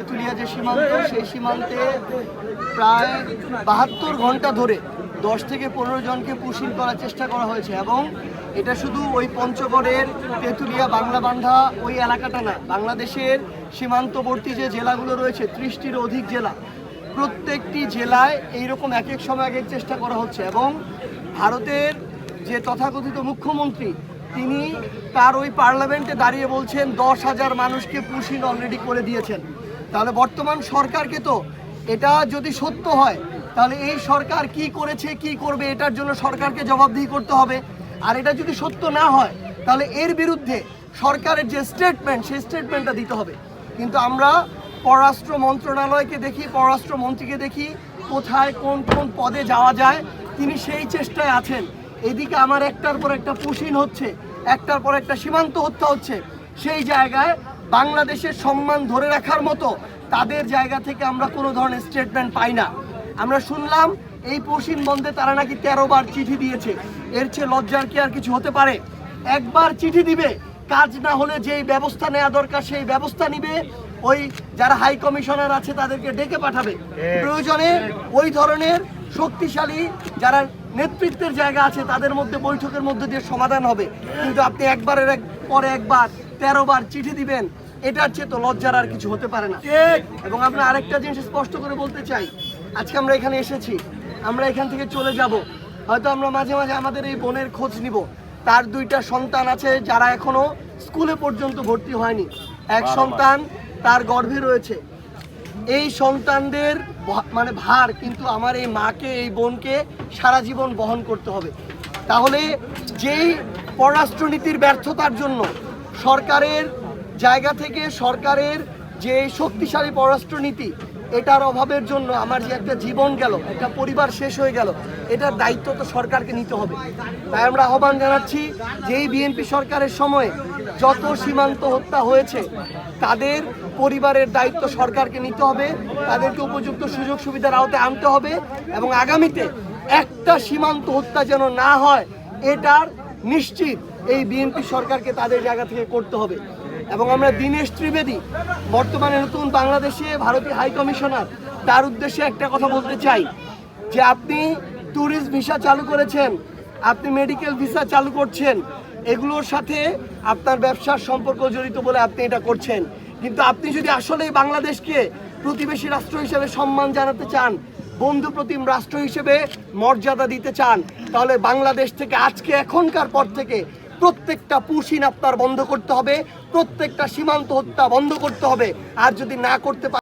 তেঁতুলিয়া যে সীমান্ত, সেই সীমান্তে প্রায় ৭২ ঘন্টা ধরে ১০ থেকে ১৫ জনকে পুশিং করার চেষ্টা করা হয়েছে। এবং এটা শুধু ওই পঞ্চগড়ের তেঁতুলিয়া বাংলাবান্ধা ওই এলাকাটা না, বাংলাদেশের সীমান্তবর্তী যে জেলাগুলো রয়েছে ৩০টির অধিক জেলা, প্রত্যেকটি জেলায় এইরকম এক এক সময় এক এক চেষ্টা করা হচ্ছে। এবং ভারতের যে তথাকথিত মুখ্যমন্ত্রী, তিনি তার ওই পার্লামেন্টে দাঁড়িয়ে বলছেন ১০,০০০ মানুষকে পুশিং অলরেডি করে দিয়েছেন। তাহলে বর্তমান সরকারকে তো, এটা যদি সত্য হয় তাহলে এই সরকার কি করেছে কি করবে এটার জন্য সরকারকে জবাবদিহি করতে হবে। আর এটা যদি সত্য না হয় তাহলে এর বিরুদ্ধে সরকারের যে স্টেটমেন্ট, সেই স্টেটমেন্টটা দিতে হবে। কিন্তু আমরা পররাষ্ট্র মন্ত্রণালয়কে দেখি, পররাষ্ট্রমন্ত্রীকে দেখি কোথায় কোন কোন পদে যাওয়া যায়, তিনি সেই চেষ্টায় আছেন। এদিকে আমার একটার পর একটা পুশিং হচ্ছে, একটার পর একটা সীমান্ত হত্যা হচ্ছে। সেই জায়গায় বাংলাদেশের সম্মান ধরে রাখার মতো তাদের জায়গা থেকে আমরা কোনো ধরনের স্টেটমেন্ট পাই না। আমরা শুনলাম এই পুশিং বন্ধে তারা নাকি ১৩ বার চিঠি দিয়েছে। এর চেয়ে লজ্জার কি আর কিছু হতে পারে? একবার চিঠি দিবে, কাজ না হলে যেই ব্যবস্থা নেওয়া দরকার সেই ব্যবস্থা নিবে, ওই যারা হাই কমিশনার আছে তাদেরকে ডেকে পাঠাবে। প্রয়োজনে ওই ধরনের শক্তিশালী যারা নেতৃত্বের জায়গা আছে তাদের মধ্যে বৈঠকের মধ্যে দিয়ে সমাধান হবে। কিন্তু আপনি একবারের পরে একবার ১৩ বার চিঠি দিবেন, এটার চেয়ে তো লজ্জার আর কিছু হতে পারে না। এবং আমরা আরেকটা জিনিস স্পষ্ট করে বলতে চাই, আজকে আমরা এখানে এসেছি, আমরা এখান থেকে চলে যাব, হয়তো আমরা মাঝে মাঝে আমাদের এই বোনের খোঁজ নিব। তার ২টা সন্তান আছে যারা এখনো স্কুলে পর্যন্ত ভর্তি হয়নি, এক সন্তান তার গর্ভে রয়েছে। এই সন্তানদের মানে ভার কিন্তু আমার এই মাকে, এই বোনকে সারা জীবন বহন করতে হবে। তাহলে যেই পররাষ্ট্রনীতির ব্যর্থতার জন্য সরকারের জায়গা থেকে, সরকারের যে শক্তিশালী পররাষ্ট্রনীতি, এটার অভাবের জন্য আমার যে একটা জীবন গেল, একটা পরিবার শেষ হয়ে গেল, এটার দায়িত্ব তো সরকারকে নিতে হবে। তাই আমরা আহ্বান জানাচ্ছি যে এই বিএনপি সরকারের সময়ে যত সীমান্ত হত্যা হয়েছে তাদের পরিবারের দায়িত্ব সরকারকে নিতে হবে, তাদেরকে উপযুক্ত সুযোগ সুবিধার আওতায় আনতে হবে। এবং আগামীতে একটা সীমান্ত হত্যা যেন না হয় এটার নিশ্চিত এই বিএনপি সরকারকে তাদের জায়গা থেকে করতে হবে। এবং আমরা দীনেশ ত্রিবেদী, বর্তমানে নতুন বাংলাদেশে ভারতীয় হাই কমিশনার, তার উদ্দেশ্যে একটা কথা বলতে চাই যে আপনি ট্যুরিস্ট ভিসা চালু করেছেন, আপনি মেডিকেল ভিসা চালু করছেন, এগুলোর সাথে আপনার ব্যবসার সম্পর্ক জড়িত বলে আপনি এটা করছেন। কিন্তু আপনি যদি আসলেই বাংলাদেশকে প্রতিবেশী রাষ্ট্র হিসেবে সম্মান জানাতে চান, বন্ধু প্রতিম রাষ্ট্র হিসেবে মর্যাদা দিতে চান, তাহলে বাংলাদেশ থেকে আজকে এখনকার পর থেকে প্রত্যেকটা পুশিং আপনার বন্ধ করতে হবে, প্রত্যেকটা সীমান্ত হত্যা বন্ধ করতে হবে। আর যদি না করতে